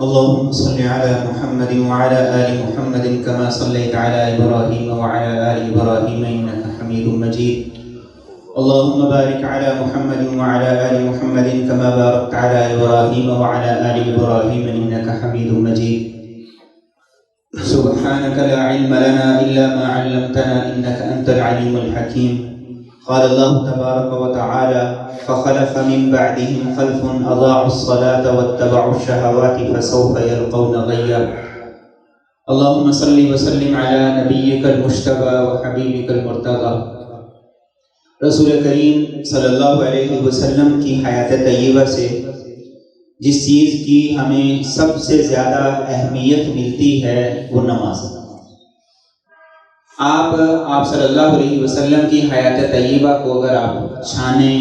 اللهم صل على محمد وعلى آل محمد كما صليت على إبراهيم وعلى آل إبراهيم إنك حميد مجيد. اللهم بارك على محمد وعلى آل محمد كما باركت على إبراهيم وعلى آل إبراهيم إنك حميد مجيد. سبحانك لا علم لنا إلا ما علمتنا إنك أنت العليم الحكيم. قال الله تبارك وتعالى: فخلف من بعدهم خلف أضاعوا الصلاة واتبعوا الشهوات فسوف يلقون غيا. اللهم صل وسلم على نبيك المجتبى وحبيبك المرتضى. رسول کریم صلی اللہ علیہ وسلم کی حیات طیبہ سے جس چیز کی ہمیں سب سے زیادہ اہمیت ملتی ہے وہ نماز ہے. آپ صلی اللہ علیہ وسلم کی حیات طیبہ کو اگر آپ چھانیں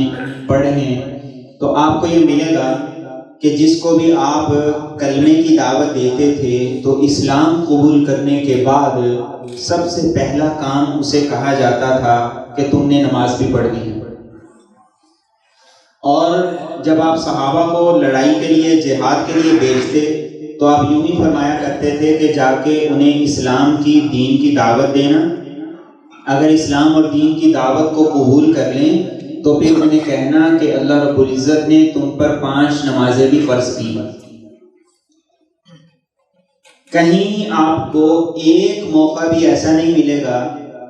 پڑھیں تو آپ کو یہ ملے گا کہ جس کو بھی آپ کلمے کی دعوت دیتے تھے تو اسلام قبول کرنے کے بعد سب سے پہلا کام اسے کہا جاتا تھا کہ تم نے نماز بھی پڑھنی ہے. اور جب آپ صحابہ کو لڑائی کے لیے جہاد کے لیے بھیجتے تو آپ یوں ہی فرمایا کرتے تھے کہ جا کے انہیں اسلام کی دین کی دعوت دینا. اگر اسلام اور دین کی دعوت کو قبول کر لیں تو پھر انہیں کہنا کہ اللہ رب العزت نے تم پر 5 نمازیں بھی فرض کی. کہیں آپ کو ایک موقع بھی ایسا نہیں ملے گا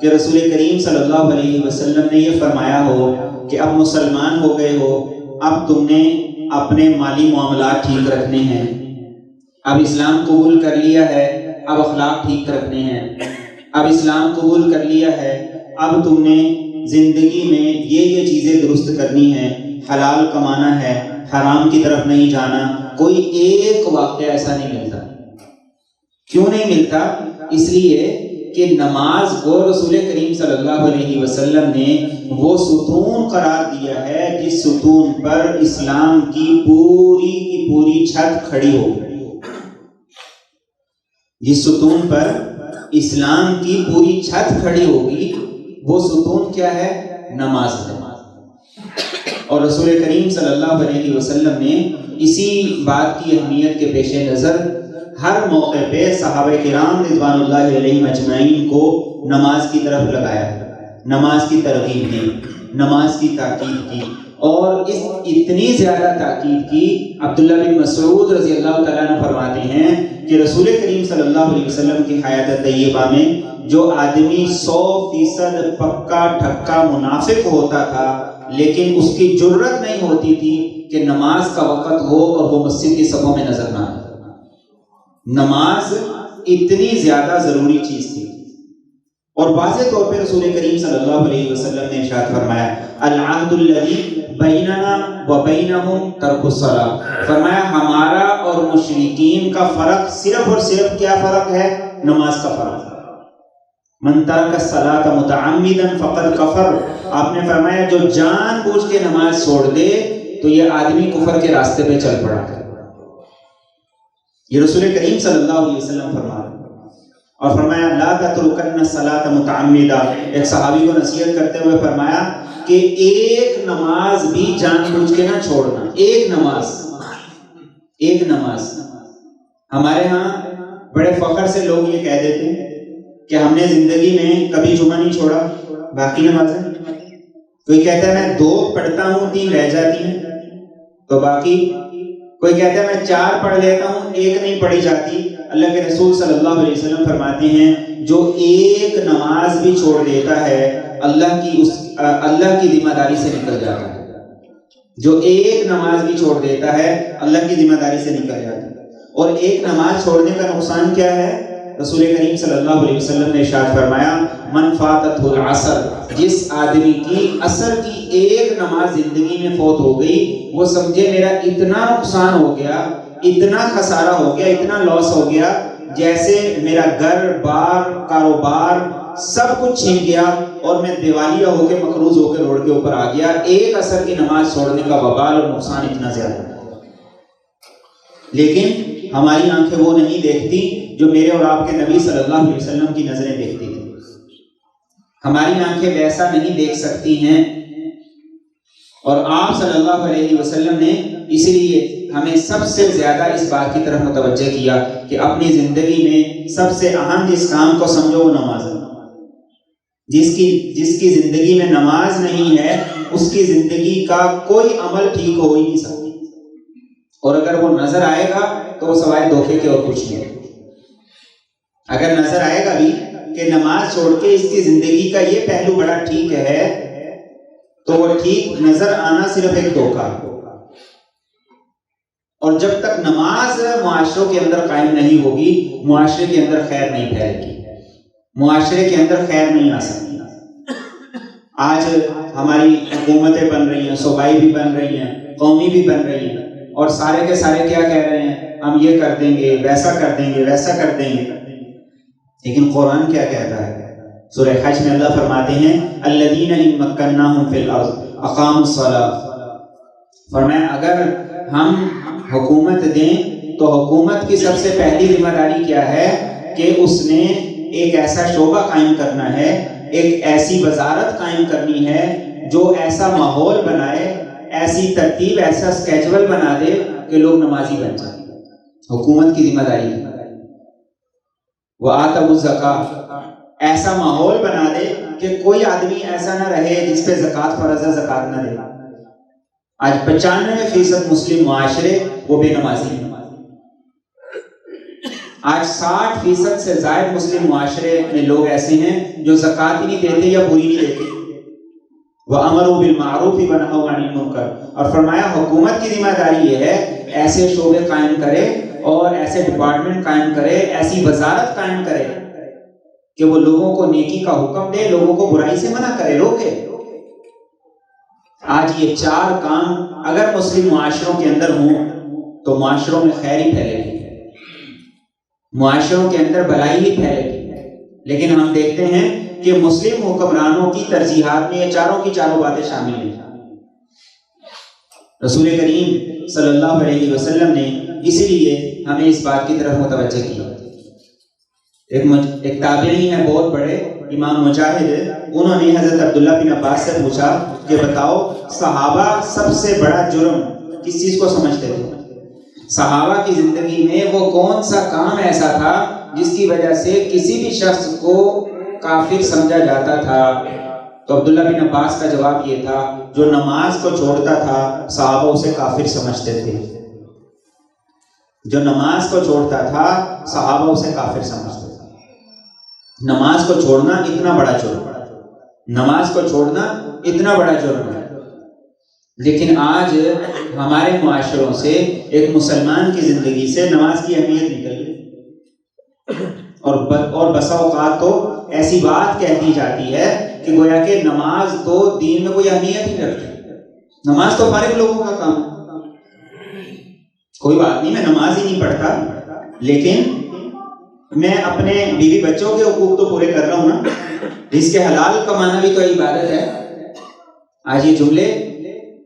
کہ رسول کریم صلی اللہ علیہ وسلم نے یہ فرمایا ہو کہ اب مسلمان ہو گئے ہو، اب تم نے اپنے مالی معاملات ٹھیک رکھنے ہیں، اب اسلام قبول کر لیا ہے اب اخلاق ٹھیک رکھنے ہیں، اب اسلام قبول کر لیا ہے اب تم نے زندگی میں یہ چیزیں درست کرنی ہیں، حلال کمانا ہے، حرام کی طرف نہیں جانا. کوئی ایک واقعہ ایسا نہیں ملتا. کیوں نہیں ملتا؟ اس لیے کہ نماز کو رسول کریم صلی اللہ علیہ وسلم نے وہ ستون قرار دیا ہے جس ستون پر اسلام کی پوری چھت کھڑی ہو. جس ستون پر اسلام کی پوری چھت کھڑی ہوگی وہ ستون کیا ہے؟ نماز ہے. اور رسول کریم صلی اللہ علیہ وسلم نے اسی بات کی اہمیت کے پیش نظر ہر موقع پہ صحابہ کرام رضوان اللہ علیہم اجمعین کو نماز کی طرف لگایا، نماز کی ترغیب دی، نماز کی تاکید کی. اور اس اتنی زیادہ تاکید کی عبداللہ بن مسعود رضی اللہ تعالیٰ عنہ فرماتے ہیں کہ رسول کریم صلی اللہ علیہ وسلم کی حیات طیبہ میں جو آدمی 100% پکا ٹھکا منافق ہوتا تھا لیکن اس کی جرت نہیں ہوتی تھی کہ نماز کا وقت ہو اور وہ مسجد کی صفوں میں نظر نہ آئے. نماز اتنی زیادہ ضروری چیز تھی. اور واضح طور پہ رسول کریم صلی اللہ علیہ وسلم نے ارشاد فرمایا: العہد الذی بیننا وبینہم ترک الصلاۃ. فرمایا ہمارا اور مشرکین کا فرق صرف اور صرف کیا فرق ہے؟ نماز کا فرق. من ترک الصلاۃ متعمدا فقد کفر. آپ نے فرمایا جو جان بوجھ کے نماز چھوڑ دے تو یہ آدمی کفر کے راستے پہ چل پڑا ہے. یہ رسول کریم صلی اللہ علیہ وسلم فرما رہے ہیں. اور فرمایا لا تترکن الصلاۃ متعمدا. ایک صحابی کو نصیحت کرتے ہوئے فرمایا کہ ایک نماز بھی جان بوجھ کے نہ چھوڑنا. ایک نماز. ہمارے ہاں بڑے فخر سے لوگ یہ کہہ دیتے ہیں کہ ہم نے زندگی میں کبھی جمعہ نہیں چھوڑا، باقی نمازیں. کوئی کہتا ہے میں 2 پڑھتا ہوں 3 رہ جاتی ہیں تو باقی. کوئی کہتا ہے میں 4 پڑھ لیتا ہوں 1 نہیں پڑھی جاتی. اللہ کے رسول صلی اللہ علیہ وسلم فرماتے ہیں جو ایک نماز بھی چھوڑ دیتا ہے اللہ کی ذمہ داری سے نکل جاتا ہے. جو ایک نماز بھی چھوڑ دیتا ہے اللہ کی ذمہ داری سے نکل جاتا ہے. اور ایک نماز چھوڑنے کا نقصان کیا ہے؟ رسول کریم صلی اللہ علیہ وسلم نے ارشاد فرمایا من فاتتہ العصر. جس آدمی کی عصر کی ایک نماز زندگی میں فوت ہو گئی وہ سمجھے میرا اتنا نقصان ہو گیا، اتنا خسارہ ہو گیا، اتنا لاس ہو گیا جیسے میرا گھر بار کاروبار سب کچھ چھن گیا اور میں دیوالیہ ہو کے مقروض ہو کے روڈ کے اوپر آ گیا. ایک عصر کی نماز چھوڑنے کا وبال اور نقصان اتنا زیادہ ہے. لیکن ہماری آنکھیں وہ نہیں دیکھتی جو میرے اور آپ کے نبی صلی اللہ علیہ وسلم کی نظریں دیکھتی تھی. ہماری آنکھیں ویسا نہیں دیکھ سکتی ہیں. اور آپ صلی اللہ علیہ وسلم نے اسی لیے ہمیں سب سے زیادہ اس بات کی طرف متوجہ کیا کہ اپنی زندگی میں سب سے اہم جس کام کو سمجھو وہ نماز ہے۔ جس کی زندگی میں نماز نہیں ہے اس کی زندگی کا کوئی عمل ٹھیک ہو ہی نہیں سکتا، اور اگر وہ نظر آئے گا تو وہ سوائے دھوکے کے اور کچھ نہیں۔ اگر نظر آئے گا بھی کہ نماز چھوڑ کے اس کی زندگی کا یہ پہلو بڑا ٹھیک ہے، تو وہ ٹھیک نظر آنا صرف ایک دھوکہ۔ اور جب تک نماز معاشروں کے اندر قائم نہیں ہوگی، معاشرے کے اندر خیر نہیں پھیلے گی، معاشرے کے اندر خیر نہیں آ سکتی۔ آج ہماری حکومتیں بن رہی ہیں، صوبائی بھی بن رہی ہیں، قومی بھی بن رہی ہیں، اور سارے کے سارے کیا کہہ رہے ہیں؟ ہم یہ کر دیں گے، ویسا کر دیں گے، ویسا کر دیں گے۔ لیکن قرآن کیا کہتا ہے؟ سورہ حج میں اللہ فرماتے ہیں الذین ان مکناہم فی الارض اقاموا الصلاۃ، فرمایا اگر ہم حکومت دیں تو حکومت کی سب سے پہلی ذمہ داری کیا ہے کہ اس نے ایک ایسا شعبہ قائم کرنا ہے، ایک ایسی وزارت قائم کرنی ہے جو ایسا ماحول بنائے، ایسی ترتیب، ایسا اسکیجول بنا دے کہ لوگ نمازی بن جائیں۔ حکومت کی ذمہ داری ہے۔ وَآتَوُا الزَّکاۃ، ایسا ماحول بنا دے کہ کوئی آدمی ایسا نہ رہے جس پہ زکوٰۃ فرض ہے زکوٰۃ نہ دے۔ آج 95% مسلم معاشرے وہ بے نمازی ہیں۔ آج 60% سے زائد مسلم معاشرے میں لوگ ایسے ہیں جو زکوٰۃ ہی نہیں دیتے یا پوری نہیں دیتے۔ وَأَمَرُوا بِالْمَعْرُوفِ وَنَهَوْا عَنِ الْمُنکَرِ، اور فرمایا حکومت کی ذمہ داری یہ ہے ایسے شعبے قائم کرے اور ایسے ڈپارٹمنٹ قائم کرے، ایسی وزارت قائم کرے کہ وہ لوگوں کو نیکی کا حکم دے، لوگوں کو برائی سے منع کرے، روکے۔ آج یہ 4 کام اگر مسلم معاشروں کے اندر ہوں تو معاشروں میں خیر ہی پھیلے گی، معاشروں کے اندر بھلائی ہی پھیلے گی۔ لیکن ہم دیکھتے ہیں کہ مسلم حکمرانوں کی ترجیحات میں یہ چاروں کی چاروں باتیں شامل ہیں۔ رسول کریم صلی اللہ علیہ وسلم نے اسی لیے ہمیں اس بات کی طرف متوجہ کیا۔ ایک تابعی ہیں بہت بڑے، امام مجاہد، انہوں نے حضرت عبداللہ بن عباس سے پوچھا کہ بتاؤ صحابہ سب سے بڑا جرم کس چیز کو سمجھتے تھے؟ صحابہ کی زندگی میں وہ کون سا کام ایسا تھا جس کی وجہ سے کسی بھی شخص کو کافر سمجھا جاتا تھا؟ تو عبداللہ بن عباس کا جواب یہ تھا جو نماز کو چھوڑتا تھا صحابہ اسے کافر سمجھتے تھے۔ جو نماز کو چھوڑتا تھا صحابہ اسے کافر سمجھتے تھے۔ نماز کو چھوڑنا اتنا بڑا جرم، نماز کو چھوڑنا اتنا بڑا جرم ہے۔ لیکن آج ہمارے معاشروں سے ایک مسلمان کی زندگی سے نماز کی اہمیت نکل گئی، اور بسا اوقات تو ایسی بات کہتی جاتی ہے کہ گویا کہ نماز تو دین میں کوئی اہمیت ہی رکھتی، نماز تو فارغ لوگوں کا کام ہے، کوئی بات نہیں میں نماز ہی نہیں پڑھتا لیکن میں اپنے بیوی بچوں کے حقوق تو پورے کر رہا ہوں نا، اس کے حلال کمانا بھی تو عبادت ہے۔ آج یہ جملے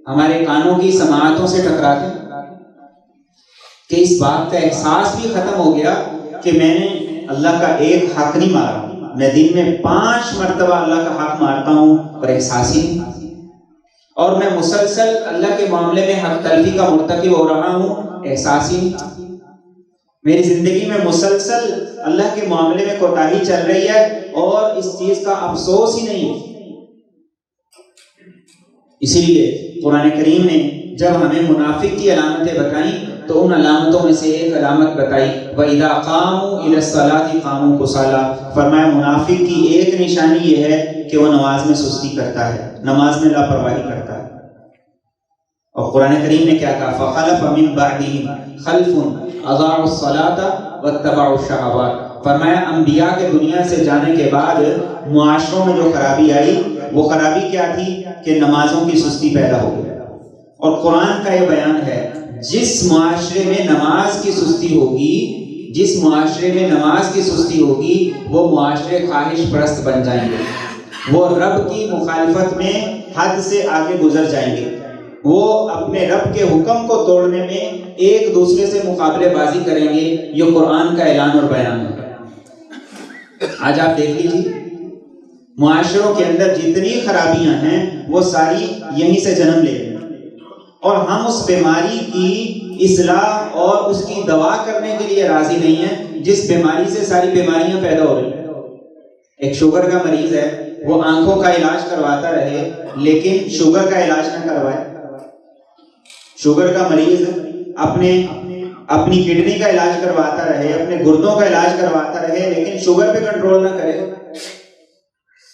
ہمارے کانوں کی سماعتوں سے ٹکراتے ہیں کہ اس بات کا احساس بھی ختم ہو گیا کہ میں نے اللہ کا ایک حق نہیں مارا، میں دن میں 5 مرتبہ اللہ کا حق مارتا ہوں اور احساس ہی نہیں، اور میں مسلسل اللہ کے معاملے میں حق تلفی کا مرتکب ہو رہا ہوں، احساس ہی نہیں۔ میری زندگی میں مسلسل اللہ کے معاملے میں کوتاہی چل رہی ہے اور اس چیز کا افسوس ہی نہیں۔ اسی لیے قرآن کریم نے جب ہمیں منافق کی علامتیں بتائیں تو ان علامتوں میں سے ایک علامت بتائی وَإِذَا قَامُوا إِلَى الصَّلَاةِ قَامُوا كُسَالَىٰ، فرمایا منافق کی ایک نشانی یہ ہے کہ وہ نماز میں سستی کرتا ہے، نماز میں لاپرواہی کرتا ہے۔ اور قرآن کریم نے کیا کہا فَخَلَفَ مِن بَعْدِهِمْ خَلْفٌ أَضَاعُوا الصَّلَاةَ وَاتَّبَعُوا الشَّهَوَاتِ، فرمایا انبیاء کے دنیا سے جانے کے بعد معاشروں میں جو خرابی آئی وہ خرابی کیا تھی کہ نمازوں کی سستی پیدا ہو گئی۔ اور قرآن کا یہ بیان ہے جس معاشرے میں نماز کی سستی ہوگی، جس معاشرے میں نماز کی سستی ہوگی وہ معاشرے خواہش پرست بن جائیں گے، وہ رب کی مخالفت میں حد سے آگے گزر جائیں گے، وہ اپنے رب کے حکم کو توڑنے میں ایک دوسرے سے مقابلے بازی کریں گے۔ یہ قرآن کا اعلان اور بیان ہے۔ آج آپ دیکھ لیجیے معاشروں کے اندر جتنی خرابیاں ہیں وہ ساری یہیں سے جنم لے رہی ہیں، اور ہم اس بیماری کی اصلاح اور اس کی دوا کرنے کے لیے راضی نہیں ہے، جس بیماری سے ساری بیماریاں پیدا ہو رہی ہیں۔ ایک شوگر کا مریض ہے، وہ آنکھوں کا علاج کرواتا رہے لیکن شوگر کا علاج نہ کروائے۔ شوگر کا مریض اپنی کڈنی کا علاج کرواتا رہے، اپنے گردوں کا علاج کرواتا رہے لیکن شوگر پہ کنٹرول نہ کرے۔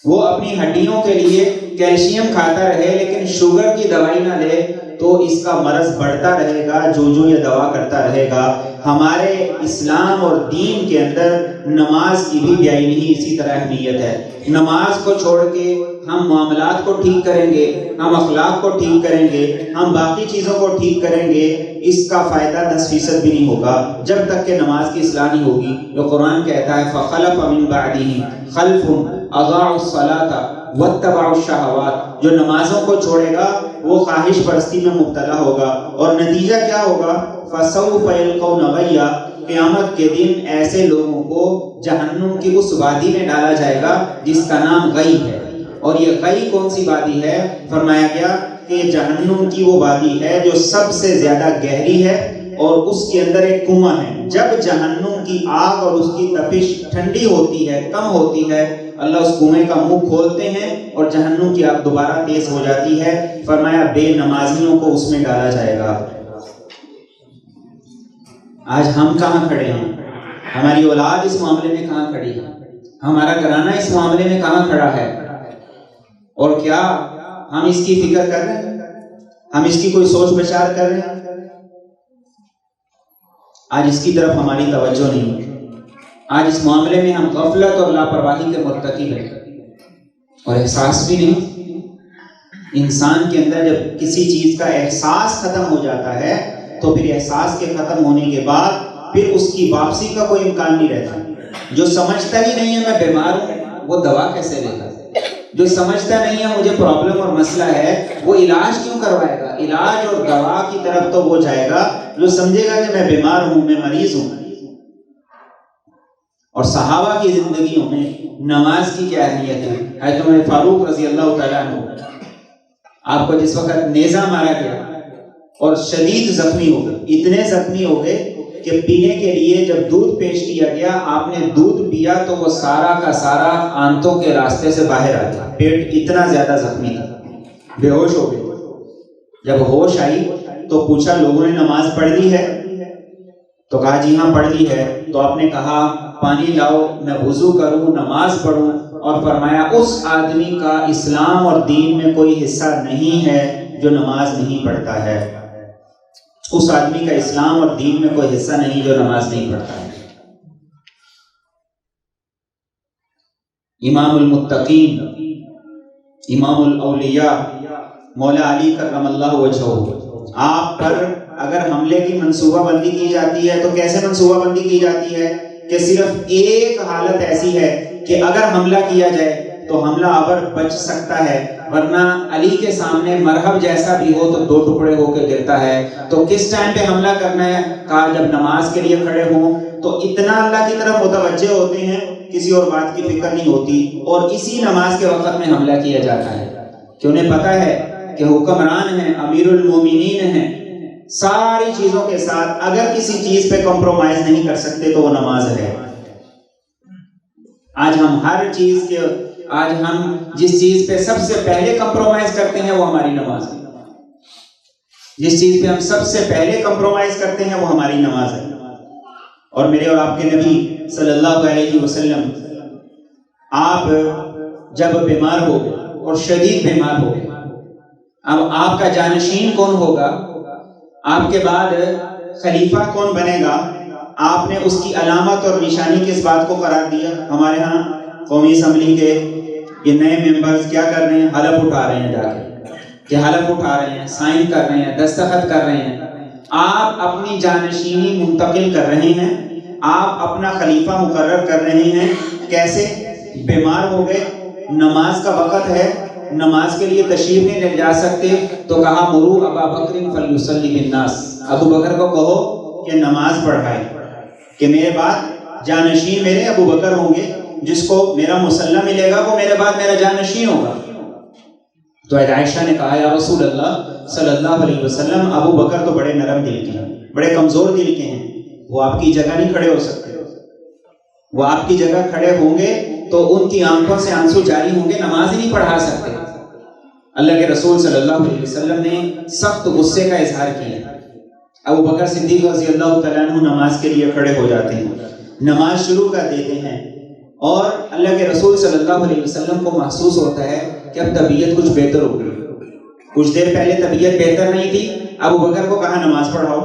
وہ اپنی ہڈیوں کے لیے کیلشیم کھاتا رہے لیکن شوگر کی دوائی نہ لے تو اس کا مرض بڑھتا رہے گا جو یہ دوا کرتا رہے گا۔ ہمارے اسلام اور دین کے اندر نماز کی بھی بیائی اسی طرح اہمیت ہے۔ نماز کو چھوڑ کے ہم معاملات کو ٹھیک کریں گے، ہم اخلاق کو ٹھیک کریں گے، ہم باقی چیزوں کو ٹھیک کریں گے، اس کا فائدہ 10% بھی نہیں ہوگا جب تک کہ نماز کی اصلاح نہیں ہوگی۔ جو قرآن کہتا ہے فَخَلَفَ مِن بَعْدِهِمْ خَلْفٌ اضاعوا الصلاة واتبعوا الشہوات، جو نمازوں کو چھوڑے گا وہ خواہش پرستی میں مبتلا ہوگا، اور نتیجہ کیا ہوگا؟ فَسَوْفَ يَلْقَوْنَ غَيًّا، قیامت کے دن ایسے لوگوں کو جہنم کی اس وادی میں ڈالا جائے گا جس کا نام غی ہے۔ اور یہ غی کون سی وادی ہے؟ فرمایا گیا کہ جہنم کی وہ وادی ہے جو سب سے زیادہ گہری ہے اور اس کے اندر ایک کنواں ہے۔ جب جہنم کی آگ اور اس کی تپش ٹھنڈی ہوتی ہے، کم ہوتی ہے، اللہ اس کنویں کا منہ کھولتے ہیں اور جہنم کی آگ دوبارہ تیز ہو جاتی ہے۔ فرمایا بے نمازیوں کو اس میں ڈالا جائے گا۔ آج ہم کہاں کھڑے ہیں؟ ہماری اولاد اس معاملے میں کہاں کھڑی ہے؟ ہمارا گھرانہ اس معاملے میں کہاں کھڑا ہے؟ اور کیا ہم اس کی فکر کر رہے ہیں؟ ہم اس کی کوئی سوچ بچار کر رہے ہیں؟ آج اس کی طرف ہماری توجہ نہیں۔ آج اس معاملے میں ہم غفلت اور لاپرواہی کے مرتکب ہیں اور احساس بھی نہیں۔ انسان کے اندر جب کسی چیز کا احساس ختم ہو جاتا ہے تو پھر احساس کے ختم ہونے کے بعد پھر اس کی واپسی کا کوئی امکان نہیں رہتا۔ جو سمجھتا ہی نہیں ہے میں بیمار ہوں وہ دوا کیسے لے گا؟ جو سمجھتا نہیں ہے مجھے پرابلم اور مسئلہ ہے وہ علاج کیوں کروائے گا؟ علاج اور دوا کی طرف تو وہ جائے گا جو سمجھے گا کہ میں بیمار ہوں، میں مریض ہوں۔ اور صحابہ کی زندگیوں میں نماز کی کیا اہمیت ہے؟ حضرت عمر فاروق رضی اللہ تعالیٰ عنہ، آپ کو جس وقت نیزہ مارا گیا اور شدید زخمی ہو گئے، اتنے زخمی ہو گئے کہ پینے کے لیے جب دودھ پیش کیا گیا، آپ نے دودھ پیا تو وہ سارا کا سارا آنتوں کے راستے سے باہر آ گیا، پیٹ اتنا زیادہ زخمی تھا، بے ہوش ہو گئے۔ جب ہوش آئی تو پوچھا لوگوں نے نماز پڑھ لی ہے؟ تو کہا جی ہاں پڑھ لی ہے۔ تو آپ نے کہا پانی لاؤ میں وضو کروں، نماز پڑھوں، اور فرمایا اس آدمی کا اسلام اور دین میں کوئی حصہ نہیں ہے جو نماز نہیں پڑھتا ہے۔ اس آدمی کا اسلام اور دین میں کوئی حصہ نہیں جو نماز نہیں پڑھتا ہے۔ امام المتقین، امام الاولیاء مولا علی کرم اللہ وجہہ، آپ پر اگر حملے کی منصوبہ بندی کی جاتی ہے تو کیسے منصوبہ بندی کی جاتی ہے کہ صرف ایک حالت ایسی ہے کہ اگر حملہ کیا جائے تو حملہ آور بچ سکتا ہے، ورنہ علی کے سامنے مرہب جیسا بھی ہو تو 2 ٹکڑے ہو کے گرتا ہے۔ تو کس ٹائم پہ حملہ کرنا ہے؟ کہا جب نماز کے لیے کھڑے ہوں تو اتنا اللہ کی طرف متوجہ ہوتے ہیں کسی اور بات کی فکر نہیں ہوتی، اور اسی نماز کے وقت میں حملہ کیا جاتا ہے کہ انہیں پتہ ہے کہ حکمران ہیں، امیر المومنین ہیں، ساری چیزوں کے ساتھ اگر کسی چیز پہ کمپرومائز نہیں کر سکتے تو وہ نماز ہے۔ آج ہم جس چیز پہ سب سے پہلے کمپرومائز کرتے ہیں وہ ہماری نماز ہے۔ جس چیز پہ ہم سب سے پہلے کمپرومائز کرتے ہیں وہ ہماری نماز ہے۔ اور میرے اور آپ کے نبی صلی اللہ علیہ وسلم، آپ جب بیمار ہو گئے اور شدید بیمار ہو گئے، اب آپ کا جانشین کون ہوگا؟ آپ کے بعد خلیفہ کون بنے گا؟ آپ نے اس کی علامت اور نشانی کس بات کو قرار دیا؟ ہمارے ہاں قومی اسمبلی کے یہ نئے ممبرز کیا کر رہے ہیں؟ حلف اٹھا رہے ہیں، جا کے کہ حلف اٹھا رہے ہیں، سائن کر رہے ہیں، دستخط کر رہے ہیں۔ آپ اپنی جانشینی منتقل کر رہے ہیں، آپ اپنا خلیفہ مقرر کر رہے ہیں۔ کیسے؟ بیمار ہو گئے، نماز کا وقت ہے، نماز کے لیے تشریف نہیں لے جا سکتے، تو کہا مرو ابا بکر فلیصلی بالناس، ابو بکر کو کہو کہ نماز پڑھائے، کہ میرے بعد جانشین میرے ابو بکر ہوں گے، جس کو میرا مسلح ملے گا وہ میرے بعد میرا جانشین ہوگا۔ تو عائشہ نے کہا یا رسول اللہ صلی اللہ علیہ وسلم، ابو بکر تو بڑے نرم دل کے ہیں، بڑے کمزور دل کے ہیں، وہ آپ کی جگہ نہیں کھڑے ہو سکتے. وہ آپ کی جگہ کھڑے ہوں گے تو ان کی آنکھوں سے آنسو جاری ہوں گے، نماز ہی نہیں پڑھا سکتے. اللہ کے رسول صلی اللہ علیہ وسلم نے سخت غصے کا اظہار کیا. ابو بکر صدیق رضی اللہ تعالیٰ عنہ نماز کے لیے کھڑے ہو جاتے ہیں، نماز شروع کر دیتے ہیں، اور اللہ کے رسول صلی اللہ علیہ وسلم کو محسوس ہوتا ہے کہ اب طبیعت کچھ بہتر ہو گئی. کچھ دیر پہلے طبیعت بہتر نہیں تھی، ابو بکر کو کہا نماز پڑھاؤ.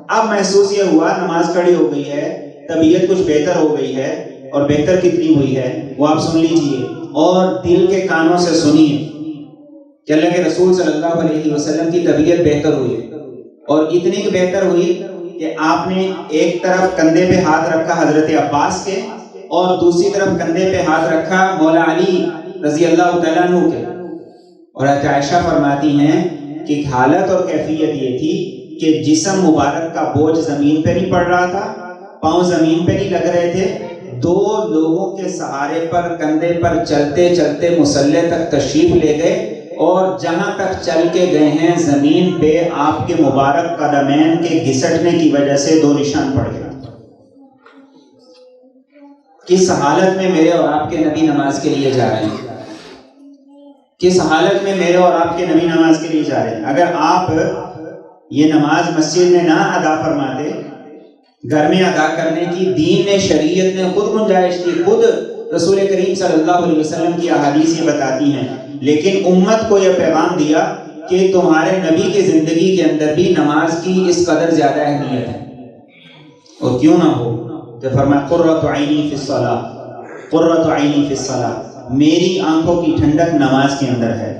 اب محسوس یہ ہوا نماز کھڑی ہو گئی ہے، طبیعت کچھ بہتر ہو گئی ہے، اور بہتر کتنی ہوئی ہے وہ آپ سن لیجئے اور دل کے کانوں سے سنیے کہ اللہ کے رسول صلی اللہ علیہ وسلم کی طبیعت بہتر ہوئی، اور اتنی بہتر ہوئی کہ آپ نے ایک طرف کندھے پہ ہاتھ رکھا حضرت عباس کے، اور دوسری طرف کندھے پہ ہاتھ رکھا مولا علی رضی اللہ تعالیٰ عنہ کے. اور عائشہ فرماتی ہیں کہ حالت اور کیفیت یہ تھی کہ جسم مبارک کا بوجھ زمین پہ نہیں پڑ رہا تھا، پاؤں زمین پہ نہیں لگ رہے تھے، دو لوگوں کے سہارے پر کندھے پر چلتے چلتے مصلی تک تشریف لے گئے، اور جہاں تک چل کے گئے ہیں زمین پہ آپ کے مبارک قدمین کے گھسٹنے کی وجہ سے 2 نشان پڑ گئے. کس حالت میں میرے اور آپ کے نبی نماز کے لیے جا رہے ہیں، کس حالت میں میرے اور آپ کے نبی نماز کے لیے جا رہے ہیں. اگر آپ یہ نماز مسجد میں نہ ادا فرماتے، گھر میں ادا کرنے کی دین نے، شریعت نے خود گنجائش دی، خود رسول کریم صلی اللہ علیہ وسلم کی احادیث یہ بتاتی ہیں. لیکن امت کو یہ پیغام دیا کہ تمہارے نبی کی زندگی کے اندر بھی نماز کی اس قدر زیادہ اہمیت ہے. اور کیوں نہ ہو، کہ فرمایا قرۃ عینی فی الصلاۃ، قرۃ عینی فی الصلاۃ، میری آنکھوں کی ٹھنڈک نماز کے اندر ہے،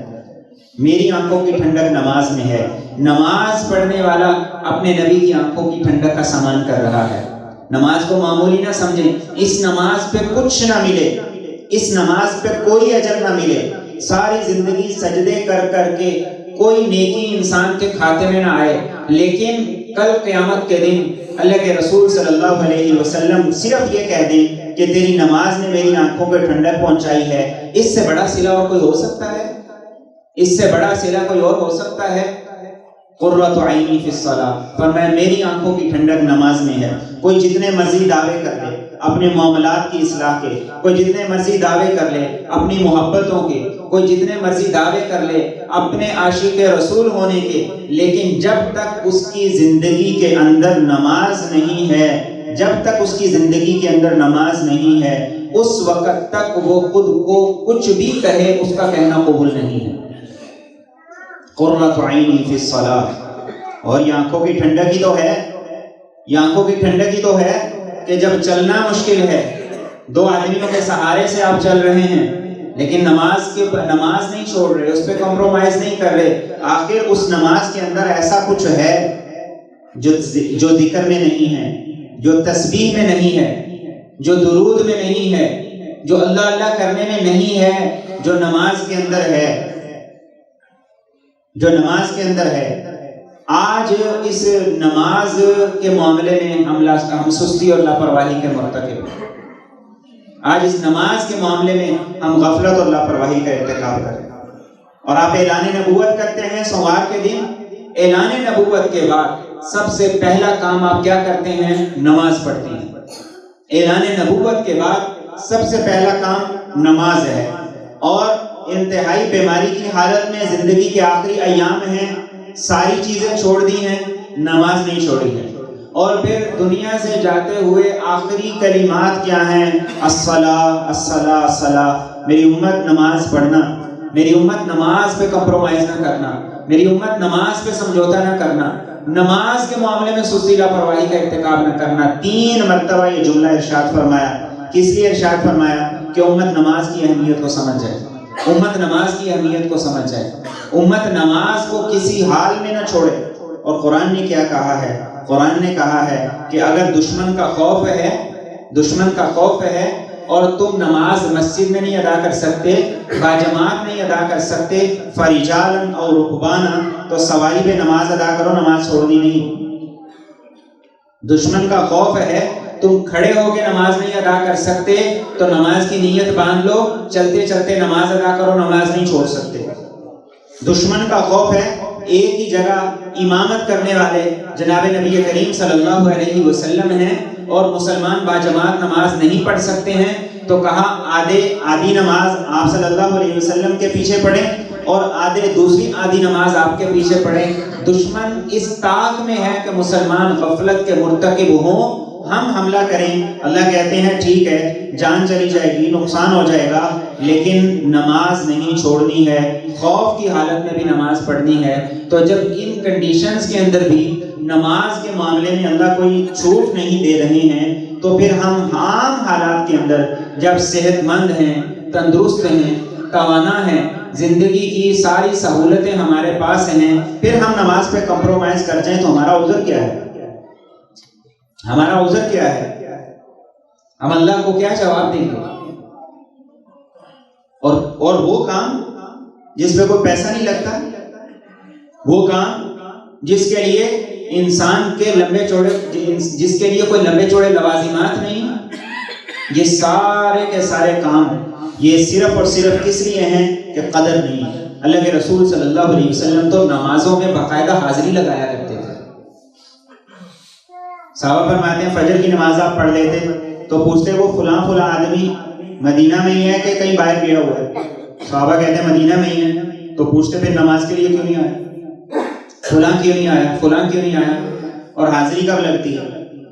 میری آنکھوں کی ٹھنڈک نماز میں ہے. نماز پڑھنے والا اپنے نبی کی آنکھوں کی ٹھنڈک کا سامان کر رہا ہے. نماز کو معمولی نہ سمجھیں. اس نماز پہ کچھ نہ ملے، اس نماز پہ کوئی اجر نہ ملے، ساری زندگی سجدے کر کر کے کوئی نیکی انسان کے کھاتے میں نہ آئے، لیکن کل قیامت کے دن اللہ کے رسول صلی اللہ علیہ وسلم صرف یہ کہہ دیں کہ تیری نماز نے میری آنکھوں پہ ٹھنڈک پہنچائی ہے. اس سے بڑا صلہ اور کوئی ہو سکتا ہے؟ اس سے بڑا صلہ کوئی اور ہو سکتا ہے؟ قرۃ عینی فی الصلاۃ، فرمایا میری آنکھوں کی ٹھنڈک نماز میں ہے. کوئی جتنے مرضی دعوے کر لے اپنے معاملات کی اصلاح کے، کوئی جتنے مرضی دعوے کر لے اپنی محبتوں کے، کوئی جتنے مرضی دعوے کر لے اپنے عاشق رسول ہونے کے، لیکن جب تک اس کی زندگی کے اندر نماز نہیں ہے، جب تک اس کی زندگی کے اندر نماز نہیں ہے، اس وقت تک وہ خود کو کچھ بھی کہے اس کا کہنا قبول نہیں ہے. قرۃ عینی فی الصلاۃ. اور یہ آنکھوں کی ٹھنڈک ہی تو ہے، یہ آنکھوں کی ٹھنڈک ہی تو ہے کہ جب چلنا مشکل ہے، 2 آدمیوں کے سہارے سے آپ چل رہے ہیں، لیکن نماز نہیں چھوڑ رہے، اس پہ کمپرومائز نہیں کر رہے. آخر اس نماز کے اندر ایسا کچھ ہے جو ذکر میں نہیں ہے، جو تسبیح میں نہیں ہے، جو درود میں نہیں ہے، جو اللہ اللہ کرنے میں نہیں ہے، جو نماز کے اندر ہے، جو نماز کے اندر ہے. آج اس نماز کے معاملے میں ہم سستی اور لاپرواہی کے مرتکب ہیں. آج اس نماز کے معاملے میں ہم غفلت اور لاپرواہی کا ارتکاب کریں. اور آپ اعلان نبوت کرتے ہیں سوموار کے دن، اعلان نبوت کے بعد سب سے پہلا کام آپ کیا کرتے ہیں؟ نماز پڑھتے ہیں. اعلان نبوت کے بعد سب سے پہلا کام نماز ہے. اور انتہائی بیماری کی حالت میں زندگی کے آخری ایام ہیں، ساری چیزیں چھوڑ دی ہیں، نماز نہیں چھوڑی ہے. اور پھر دنیا سے جاتے ہوئے آخری کلمات کیا ہیں؟ الصلاۃ الصلاۃ الصلاۃ. میری امت نماز پڑھنا، میری امت نماز پہ کمپرومائز نہ کرنا، میری امت نماز پہ سمجھوتا نہ کرنا، نماز کے معاملے میں سستی لاپرواہی کا ارتکاب نہ کرنا. 3 مرتبہ یہ جملہ ارشاد فرمایا. کس لیے ارشاد فرمایا؟ کہ امت نماز کی اہمیت کو سمجھ جائے، امت نماز کی اہمیت کو سمجھ جائے، امت نماز کو کسی حال میں نہ چھوڑے. اور قرآن نے کیا کہا ہے؟ قرآن نے کہا ہے کہ اگر دشمن کا خوف ہے، دشمن کا خوف ہے اور تم نماز مسجد میں نہیں ادا کر سکتے، باجماعت نہیں ادا کر سکتے، فرجالن اور رکبانا، تو سواری پہ نماز ادا کرو، نماز چھوڑنی نہیں. دشمن کا خوف ہے، تم کھڑے ہو کے نماز نہیں ادا کر سکتے تو نماز کی نیت باندھ لو، چلتے چلتے نماز ادا کرو، نماز نہیں چھوڑ سکتے. دشمن کا خوف ہے ایک ہی جگہ امامت کرنے والے جناب نبی کریم صلی اللہ علیہ وسلم ہیں اور مسلمان باجماعت نماز نہیں پڑھ سکتے ہیں، تو کہا آدھی نماز آپ صلی اللہ علیہ وسلم کے پیچھے پڑھیں اور دوسری آدھی نماز آپ کے پیچھے پڑھیں۔ دشمن اس طاق میں ہے کہ مسلمان غفلت کے مرتکب ہوں، ہم حملہ کریں۔ اللہ کہتے ہیں ٹھیک ہے، جان چلی جائے گی، نقصان ہو جائے گا، لیکن نماز نہیں چھوڑنی ہے، خوف کی حالت میں بھی نماز پڑھنی ہے۔ تو جب ان کنڈیشنز کے اندر بھی نماز کے معاملے میں اللہ کوئی چھوٹ نہیں دے رہے ہیں، تو پھر ہم عام حالات کے اندر جب صحت مند ہیں، تندرست ہیں، توانا ہیں، زندگی کی ساری سہولتیں ہمارے پاس ہیں، پھر ہم نماز پہ کمپرومائز کر جائیں تو ہمارا عذر کیا ہے؟ ہمارا عذر کیا ہے؟ ہم اللہ کو کیا جواب دیں گے؟ اور وہ کام جس پہ کوئی پیسہ نہیں لگتا، وہ کام جس کے لیے انسان کے جس کے لیے کوئی لمبے چوڑے لوازمات نہیں، یہ سارے کے سارے کام یہ صرف اور صرف کس لیے ہیں کہ قدر نہیں۔ اللہ کے رسول صلی اللہ علیہ وسلم تو نمازوں میں باقاعدہ حاضری لگایا کرتے تھے۔ صحابہ فرماتے ہیں فجر کی نماز آپ پڑھ لیتے تو پوچھتے وہ فلاں آدمی مدینہ میں ہی ہے کہ کہیں باہر گیا ہوا ہے؟ صحابہ کہتے ہیں مدینہ میں ہی ہے۔ تو پوچھتے پھر نماز کے لیے کیوں نہیں آیا؟ فلاں کیوں نہیں آیا؟ فلاں کیوں نہیں آیا؟ اور حاضری کب لگتی ہے؟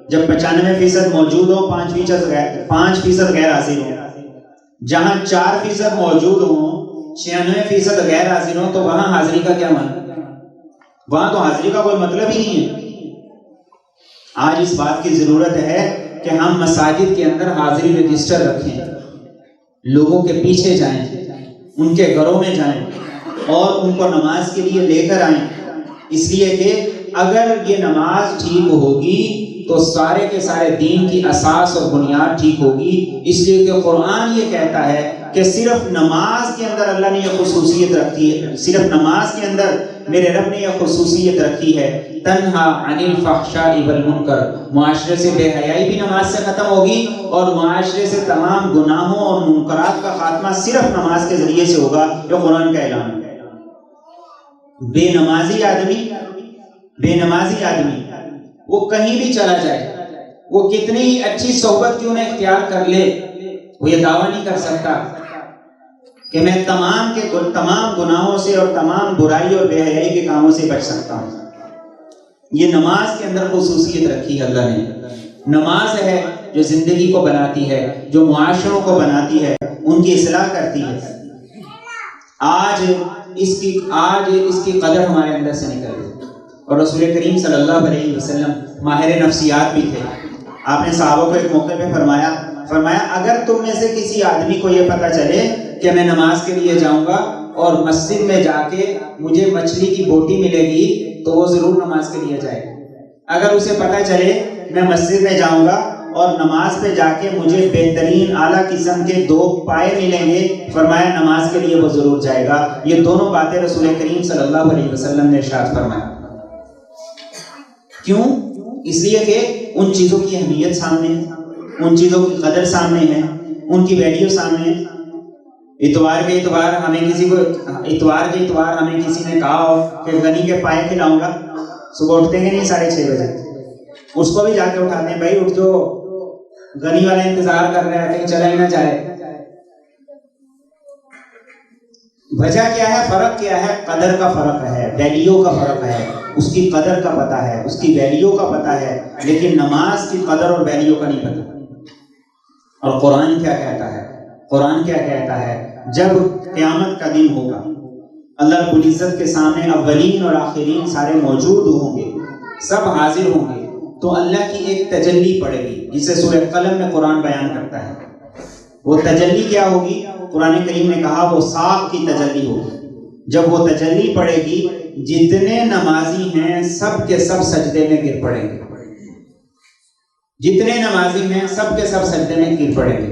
جب 95% موجود ہو، 5% غیر حاضر ہو۔ جہاں 4% موجود ہوں، 96% غیر حاضر ہوں، تو وہاں حاضری کا کیا مطلب؟ وہاں تو حاضری کا کوئی مطلب ہی نہیں ہے۔ آج اس بات کی ضرورت ہے کہ ہم مساجد کے اندر حاضری رجسٹر رکھیں، لوگوں کے پیچھے جائیں، ان کے گھروں میں جائیں اور ان کو نماز کے لیے لے کر آئیں، اس لیے کہ اگر یہ نماز ٹھیک ہوگی تو سارے کے سارے دین کی اساس اور بنیاد ٹھیک ہوگی۔ اس لیے کہ قرآن یہ کہتا ہے کہ صرف نماز کے اندر اللہ نے یہ خصوصیت رکھی ہے، صرف نماز کے اندر میرے رب نے یہ خصوصیت رکھی ہے، تنہا عن الفحشاء والمنکر، معاشرے سے بے حیائی بھی نماز سے ختم ہوگی اور معاشرے سے تمام گناہوں اور منکرات کا خاتمہ صرف نماز کے ذریعے سے ہوگا۔ یہ قرآن کا اعلان ہے۔ بے نمازی آدمی وہ کہیں بھی چلا جائے، وہ کتنی ہی اچھی صحبت کیوں نہ اختیار کر لے، وہ یہ دعویٰ نہیں کر سکتا کہ میں تمام گناہوں سے اور تمام برائی اور بے حیائی کے کاموں سے بچ سکتا ہوں۔ یہ نماز کے اندر خصوصیت رکھی ہے اللہ نے۔ نماز ہے جو زندگی کو بناتی ہے، جو معاشروں کو بناتی ہے، ان کی اصلاح کرتی ہے۔ آج اس کی قدر ہمارے اندر سے نکل گئی۔ اور رسول کریم صلی اللہ علیہ وسلم ماہر نفسیات بھی تھے۔ آپ نے صحابہ کو ایک موقع پہ فرمایا اگر تم میں سے کسی آدمی کو یہ پتہ چلے کہ میں نماز کے لیے جاؤں گا اور مسجد میں جا کے مجھے مچھلی کی بوٹی ملے گی تو وہ ضرور نماز کے لیے جائے گا۔ اگر اسے پتہ چلے میں مسجد میں جاؤں گا اور نماز پہ جا کے مجھے بہترین اعلیٰ قسم کے 2 پائے ملیں گے، فرمایا نماز کے لیے وہ ضرور جائے گا۔ یہ دونوں باتیں رسول کریم صلی اللہ علیہ وسلم نے ارشاد فرمایا۔ کیوں؟ اس لیے کہ ان چیزوں کی اہمیت سامنے ہے، ان چیزوں کی قدر سامنے ہے، ان کی ویلیو سامنے ہے۔ اتوار کے اتوار ہمیں کسی نے کہا ہو کہ غنی کے پائے کھلاؤں گا، صبح اٹھتے ہیں نہیں 6:30 بجے، اس کو بھی جا کے اٹھاتے ہیں، بھائی اٹھ جو، غنی والا انتظار کر رہا ہے کہیں چلا ہی نہ جائے۔ وجہ کیا ہے؟ فرق کیا ہے؟ قدر کا فرق ہے، ویلیو کا فرق ہے، اس کی قدر کا پتہ ہے، اس کی ویلیو کا پتہ ہے، لیکن نماز کی قدر اور ویلیو کا نہیں پتہ۔ اور قرآن کیا کہتا ہے؟ قرآن کیا کہتا ہے؟ جب قیامت کا دن ہوگا، اللہ رب العزت کے سامنے اولین اور آخرین سارے موجود ہوں گے، سب حاضر ہوں گے، تو اللہ کی ایک تجلی پڑے گی جسے سورہ قلم میں قرآن بیان کرتا ہے۔ وہ تجلی کیا ہوگی؟ قرآن کریم نے کہا وہ ساق کی تجلی ہوگی۔ جب وہ تجلی پڑے گی، جتنے نمازی ہیں سب کے سب سجدے میں گر پڑیں گے، جتنے نمازی ہیں سب کے سب سجدے میں گر پڑیں گے،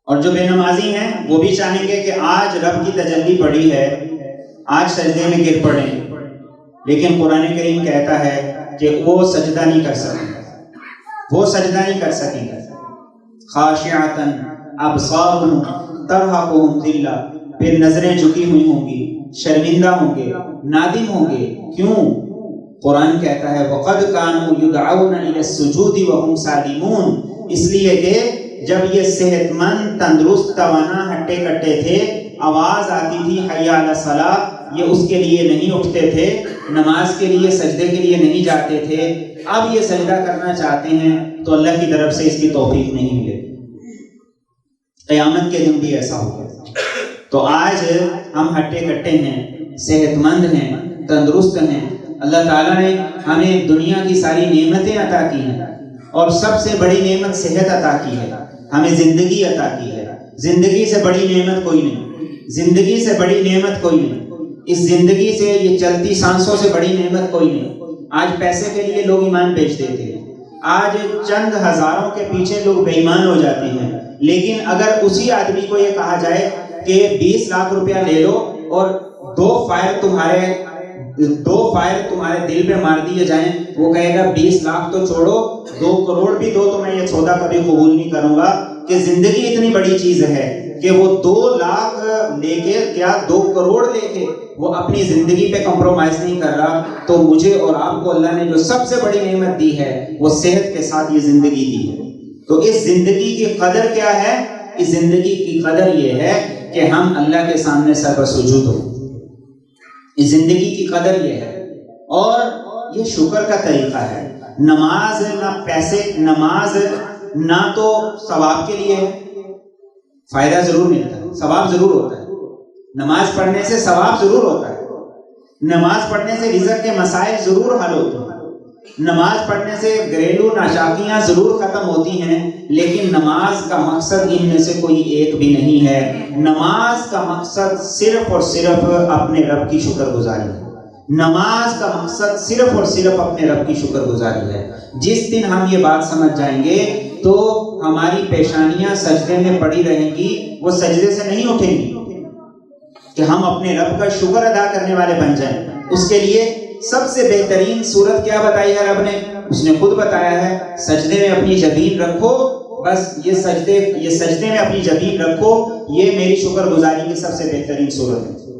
اور جو بے نمازی ہیں وہ بھی چاہیں گے کہ آج رب کی تجلی پڑی ہے، آج سجدے میں گر پڑیں، لیکن قرآن کریم کہتا ہے کہ وہ سجدہ نہیں کر سکیں گے، وہ سجدہ نہیں کر سکیں گے۔ خاشعۃ ابصارہم ترہقہم ذلہ، پھر نظریں جھکی ہوئی ہوں گی، شرمندہ ہوں گے، نادم ہوں گے. کیوں؟ قرآن کہتا ہے وَقَدْ كَانُوا يُدْعَوْنَ إِلَى السُّجُودِ وَهُمْ سَالِمُونَ. اس لیے کہ جب یہ صحت مند، تندرست، توانا، ہٹے کٹے تھے، آواز آتی تھی حی علی الصلاۃ، یہ اس کے لیے نہیں اٹھتے تھے، نماز کے لیے، سجدے کے لیے نہیں جاتے تھے. اب یہ سجدہ کرنا چاہتے ہیں تو اللہ کی طرف سے اس کی توفیق نہیں ملے گی. قیامت کے دن بھی ایسا ہوگا. تو آج ہم ہٹے کٹے ہیں، صحت مند ہیں، تندرست ہیں. اللہ تعالیٰ نے ہمیں دنیا کی ساری نعمتیں عطا کی ہیں، اور سب سے بڑی نعمت صحت عطا کی ہے، ہمیں زندگی عطا کی ہے. زندگی سے بڑی نعمت کوئی نہیں، زندگی سے بڑی نعمت کوئی نہیں. اس زندگی سے، یہ چلتی سانسوں سے بڑی نعمت کوئی نہیں. آج پیسے کے لیے لوگ ایمان بیچ دیتے ہیں، آج چند ہزاروں کے پیچھے لوگ بے ایمان ہو جاتے ہیں. لیکن اگر اسی آدمی کو یہ کہا جائے کہ 20 لاکھ روپیہ لے لو اور 2 فائر تمہارے دل پہ مار دیے جائیں، وہ کہے گا 20 لاکھ تو چھوڑو، 2 کروڑ بھی دو تو میں یہ سودا کبھی قبول نہیں کروں گا. کہ زندگی اتنی بڑی چیز ہے کہ وہ 2 لاکھ لے کے یا 2 کروڑ لے کے وہ اپنی زندگی پہ کمپرومائز نہیں کر رہا. تو مجھے اور آپ کو اللہ نے جو سب سے بڑی نعمت دی ہے وہ صحت کے ساتھ یہ زندگی دی ہے. تو اس زندگی کی قدر کیا ہے؟ اس زندگی کی قدر یہ ہے کہ ہم اللہ کے سامنے سر پر سجود ہوں. اس زندگی کی قدر یہ ہے. اور یہ شکر کا طریقہ ہے. نماز نہ پیسے، نماز نہ تو ثواب کے لیے ہے، فائدہ ضرور ملتا ہے، ثواب ضرور ہوتا ہے. نماز پڑھنے سے ثواب ضرور ہوتا ہے. نماز پڑھنے سے رزق کے مسائل ضرور حل ہوتے ہیں. نماز پڑھنے سے گھریلو ناشاکیاں ضرور ختم ہوتی ہیں. لیکن نماز کا مقصد ان میں سے کوئی ایک بھی نہیں ہے. نماز کا مقصد صرف اور صرف اپنے رب کی شکر گزاری ہے. نماز کا مقصد صرف اور صرف اپنے رب کی شکر گزاری ہے. جس دن ہم یہ بات سمجھ جائیں گے تو ہماری پیشانیاں سجدے میں پڑی رہیں گی، وہ سجدے سے نہیں اٹھیں گی. کہ ہم اپنے رب کا شکر ادا کرنے والے بن جائیں. اس کے لیے سب سے بہترین صورت کیا بتائی ہے رب نے؟ اس نے خود بتایا ہے سجدے میں اپنی جبین رکھو. بس یہ سجدے میں اپنی جبین رکھو، یہ میری شکر گزاری کی سب سے بہترین صورت ہے.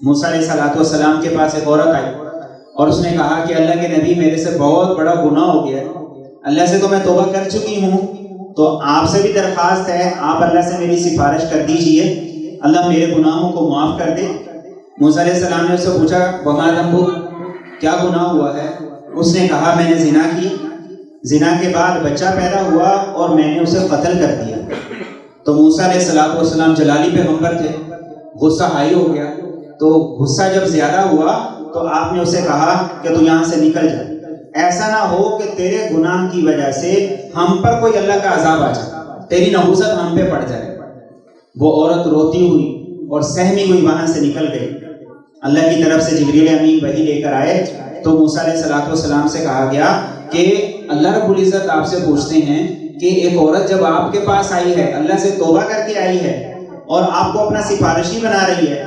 موسیٰ علیہ السلام کے پاس ایک عورت آئی اور اس نے کہا کہ اللہ کے نبی، میرے سے بہت بڑا گناہ ہو گیا ہے، اللہ سے تو میں توبہ کر چکی ہوں، تو آپ سے بھی درخواست ہے آپ اللہ سے میری سفارش کر دیجئے، اللہ میرے گناہوں کو معاف کر دے. موسیٰ علیہ السلام نے اس سے پوچھا وما ذنبک، کیا گناہ ہوا ہے؟ اس نے کہا میں نے زنا کی، زنا کے بعد بچہ پیدا ہوا اور میں نے اسے قتل کر دیا. تو موسیٰ علیہ السلام جلالی پیغمبر تھے، غصہ ہائی ہو گیا. تو غصہ جب زیادہ ہوا تو آپ نے اسے کہا کہ تو یہاں سے نکل جا، ایسا نہ ہو کہ تیرے گناہ کی وجہ سے ہم پر کوئی اللہ کا عذاب آ جائے، تیری نحوست ہم پہ پڑ جائے. وہ عورت روتی ہوئی اور سہمی ہوئی وہاں سے نکل گئی. اللہ کی طرف سے جبریل امین وحی لے کر آئے تو موسیٰ علیہ السلام سے کہا گیا کہ اللہ رب العزت آپ سے پوچھتے ہیں کہ ایک عورت جب آپ کے پاس آئی ہے، اللہ سے توبہ کر کے آئی ہے اور آپ کو اپنا سفارشی بنا رہی ہے،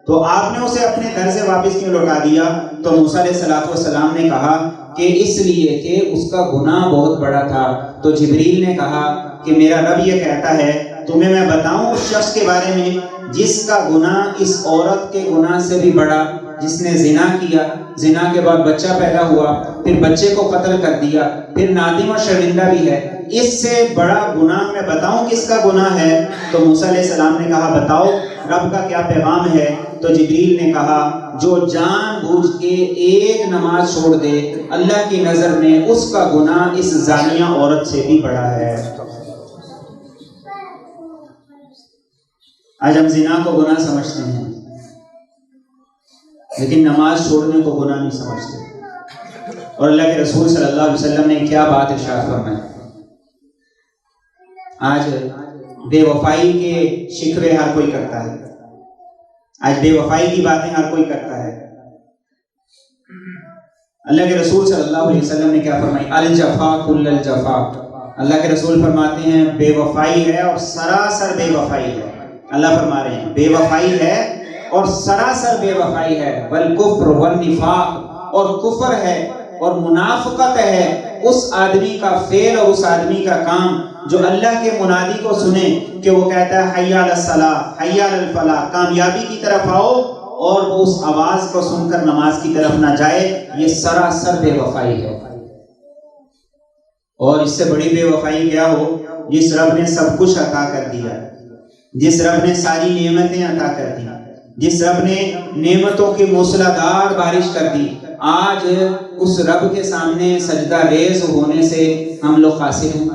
تو آپ نے اسے اپنے گھر سے واپس کیوں لوٹا دیا؟ تو موسیٰ علیہ السلام نے کہا کہ اس لیے کہ اس کا گناہ بہت بڑا تھا. تو جبریل نے کہا کہ میرا رب یہ کہتا ہے تمہیں میں بتاؤں اس شخص کے بارے میں جس کا گناہ اس عورت کے گناہ سے بھی بڑا، جس نے زنا کیا، زنا کے بعد بچہ پیدا ہوا، پھر بچے کو قتل کر دیا، پھر نادم اور شرمندہ بھی ہے. اس سے بڑا گناہ میں بتاؤں کس کا گناہ ہے؟ تو موسیٰ علیہ السلام نے کہا بتاؤ رب کا کیا پیغام ہے؟ تو جبریل نے کہا جو جان بوجھ کے ایک نماز چھوڑ دے، اللہ کی نظر میں اس کا گناہ اس زانیہ عورت سے بھی بڑا ہے. آج ہم زنا کو گناہ سمجھتے ہیں لیکن نماز چھوڑنے کو گناہ نہیں سمجھتے. اور اللہ کے رسول صلی اللہ علیہ وسلم نے کیا بات ارشاد فرمائی. آج بے وفائی کے شکوے ہر کوئی کرتا ہے، آج بے وفائی کی باتیں ہر کوئی کرتا ہے. اللہ کے رسول صلی اللہ علیہ وسلم نے کیا فرمائی؟ الجفا کل الجفا. اللہ کے رسول فرماتے ہیں بے وفائی ہے اور سراسر بے وفائی ہے. اللہ فرما رہے ہیں بے وفائی ہے اور سراسر بے وفائی ہے. والکفر والنفاق، اور کفر ہے اور منافقت ہے اس آدمی کا فعل اور اس آدمی کا کام جو اللہ کے منادی کو سنے کہ وہ کہتا ہے حی علی الصلاۃ حی علی الفلاح، کامیابی کی طرف آؤ، اور وہ اس آواز کو سن کر نماز کی طرف نہ جائے، یہ سراسر بے وفائی ہے۔ اور اس سے بڑی بے وفائی کیا ہو؟ جس رب نے سب کچھ عطا کر دیا، جس رب نے ساری نعمتیں عطا کر دی، جس رب نے نعمتوں کی موسلادھار بارش کر دی، آج اس رب کے سامنے سجدہ ریز ہونے سے ہم لوگ قاصر ہیں،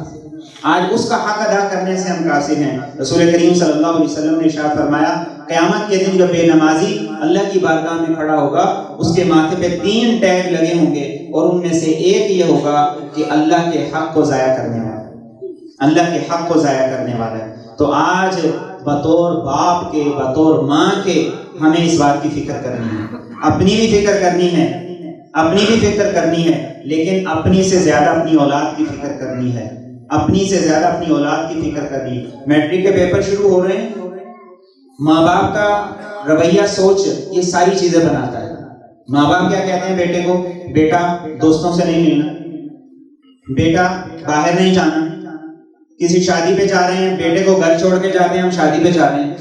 آج اس کا حق ادا کرنے سے ہم قاصر ہیں۔ رسول کریم صلی اللہ علیہ وسلم نے ارشاد فرمایا قیامت کے دن جو بے نمازی اللہ کی بارگاہ میں کھڑا ہوگا اس کے ماتھے پہ 3 ٹیگ لگے ہوں گے، اور ان میں سے ایک یہ ہوگا کہ اللہ کے حق کو ضائع کرنے والا، اللہ کے حق کو ضائع کرنے والا ہے۔ تو آج بطور باپ کے، بطور ماں کے، ہمیں اس بات کی فکر کرنی ہے، اپنی بھی فکر کرنی ہے، اپنی بھی فکر کرنی ہے، لیکن اپنی سے زیادہ اپنی اولاد کی فکر کرنی ہے، اپنی سے زیادہ اپنی اولاد کی فکر کرنی ہے۔ میٹرک کے پیپر شروع ہو رہے ہیں، ماں باپ کا رویہ سوچ یہ ساری چیزیں بناتا ہے۔ ماں باپ کیا کہتے ہیں بیٹے کو؟ بیٹا دوستوں سے نہیں ملنا، بیٹا باہر نہیں جانا، کسی شادی پہ جا رہے ہیں بیٹے کو گھر چھوڑ کے جاتے ہیں ہم شادی پہ جا رہے ہیں،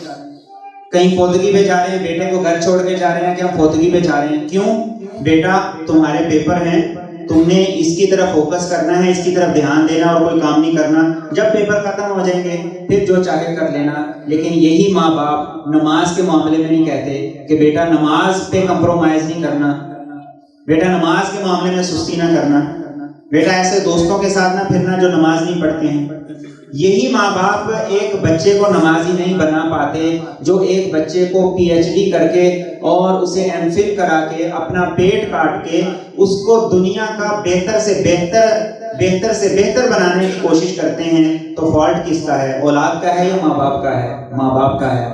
کہیں فوتگی پہ جا رہے ہیں بیٹے کو گھر چھوڑ کے جا رہے ہیں کہ ہم فوتگی پہ جا رہے ہیں۔ کیوں؟ بیٹا تمہارے پیپر ہیں، تم نے اس کی طرف فوکس کرنا ہے، اس کی طرف دھیان دینا اور کوئی کام نہیں کرنا، جب پیپر ختم ہو جائیں گے پھر جو چاہے کر لینا۔ لیکن یہی ماں باپ نماز کے معاملے میں نہیں کہتے کہ بیٹا نماز پہ کمپرومائز نہیں کرنا، بیٹا نماز کے معاملے میں سستی نہ کرنا، بیٹا ایسے دوستوں کے ساتھ نہ پھرنا جو نماز نہیں پڑھتے ہیں۔ یہی ماں باپ ایک بچے کو نمازی نہیں بنا پاتے جو ایک بچے کو پی ایچ ڈی کر کے اور اسے ایم فل کرا کے اپنا پیٹ کاٹ کے اس کو دنیا کا بہتر سے بہتر بنانے کی کوشش کرتے ہیں۔ تو فالٹ کس کا ہے؟ اولاد کا ہے یا ماں باپ کا ہے؟ ماں باپ کا ہے۔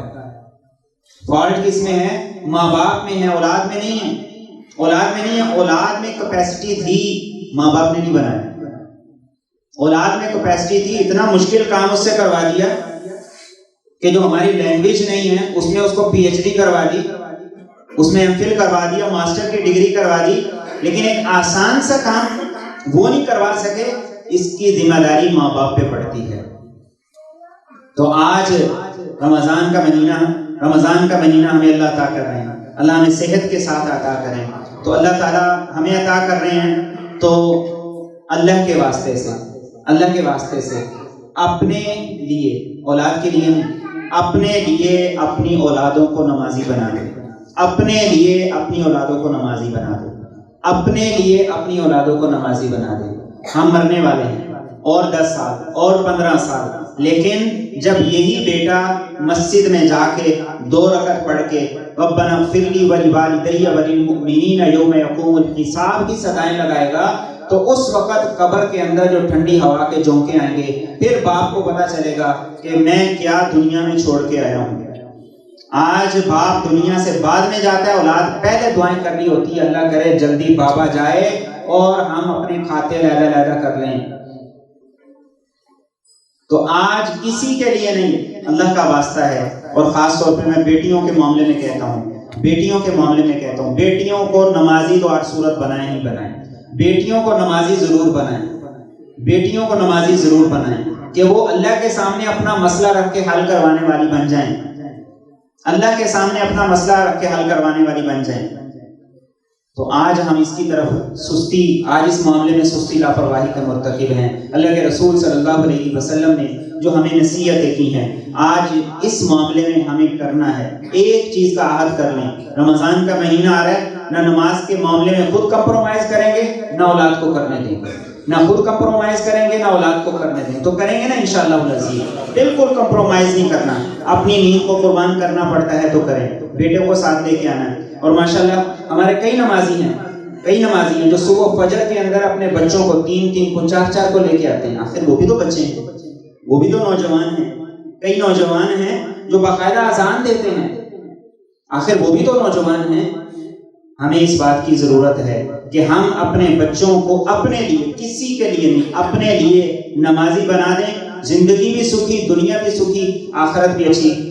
فالٹ کس میں ہے؟ ماں باپ میں ہے، اولاد میں نہیں ہے، اولاد میں نہیں ہے۔ اولاد میں کیپیسٹی تھی، ماں باپ نے نہیں بنایا۔ اولاد میں کیپیسٹی تھی، اتنا مشکل کام اس سے کروا دیا کہ جو ہماری لینگویج نہیں ہے اس میں اس کو پی ایچ ڈی کروا دی، اس میں ایم فل کروا دیا، ماسٹر کی ڈگری کروا دی، لیکن ایک آسان سا کام وہ نہیں کروا سکے، اس کی ذمہ داری ماں باپ پہ پڑتی ہے۔ تو آج رمضان کا مہینہ ہمیں اللہ عطا کر رہے ہیں، اللہ ہمیں صحت کے ساتھ عطا کریں، تو اللہ تعالیٰ ہمیں عطا کر رہے ہیں تو اللہ کے واسطے سے اپنے لیے، اولاد کے لیے نہیں، اپنے لیے اپنی اولادوں کو نمازی بنا دے، اپنے لیے اپنی اولادوں کو نمازی بنا دے، اپنے لیے اپنی اولادوں کو نمازی بنا دے۔ ہم مرنے والے ہیں، اور 10 سال اور 15 سال، لیکن جب یہی بیٹا مسجد میں جا کے 2 رکعت پڑھ کے ربنا اغفر لی ولوالدی وللمؤمنین یوم یقوم الحساب کی صدائیں لگائے گا تو اس وقت قبر کے اندر جو ٹھنڈی ہوا کے جھونکے آئیں گے، پھر باپ کو پتا چلے گا کہ میں کیا دنیا میں چھوڑ کے آیا ہوں۔ آج باپ دنیا سے بعد میں جاتا ہے، اولاد پہلے دعائیں کرنی ہوتی ہے، اللہ کرے جلدی بابا جائے اور ہم اپنے کھاتے علیحدہ کر لیں۔ تو آج کسی کے لیے نہیں، اللہ کا واسطہ ہے، اور خاص طور پہ میں بیٹیوں کے معاملے میں کہتا ہوں، بیٹیوں کو نمازی تو ہر صورت بنائیں ہی بنائیں، بیٹیوں کو نمازی ضرور بنائیں کہ وہ اللہ کے سامنے اپنا مسئلہ رکھ کے حل کروانے والی بن جائیں، اللہ کے سامنے اپنا مسئلہ رکھ کے حل کروانے والی بن جائیں۔ تو آج ہم اس کی طرف آج اس معاملے میں سستی لاپرواہی کا مرتکب ہیں۔ اللہ کے رسول صلی اللہ علیہ وسلم نے جو ہمیں نصیحتیں کی ہیں، آج اس معاملے میں ہمیں کرنا ہے، ایک چیز کا عہد کر لیں، رمضان کا مہینہ آ رہا ہے، نہ نماز کے معاملے میں خود کمپرومائز کریں گے، نہ اولاد کو کرنے دیں گے، نہ خود کمپرومائز کریں گے، نہ اولاد کو کرنے دیں، تو کریں گے نا انشاءاللہ العزیز، بالکل کمپرومائز نہیں کرنا، اپنی نیند کو قربان کرنا پڑتا ہے تو کریں، بیٹے کو ساتھ لے کے آنا ہے۔ اور ماشاءاللہ ہمارے کئی نمازی ہیں جو صبح فجر کے اندر اپنے بچوں کو 3 کو 4 کو لے کے آتے ہیں، آخر وہ بھی تو بچے ہیں، وہ بھی تو نوجوان ہیں، کئی نوجوان ہیں جو باقاعدہ اذان دیتے ہیں، آخر وہ بھی تو نوجوان ہیں۔ ہمیں اس بات کی ضرورت ہے کہ ہم اپنے بچوں کو اپنے لیے، کسی کے لیے نہیں، اپنے لیے نمازی بنا دیں، زندگی بھی سکھی، دنیا بھی سکھی، آخرت بھی اچھی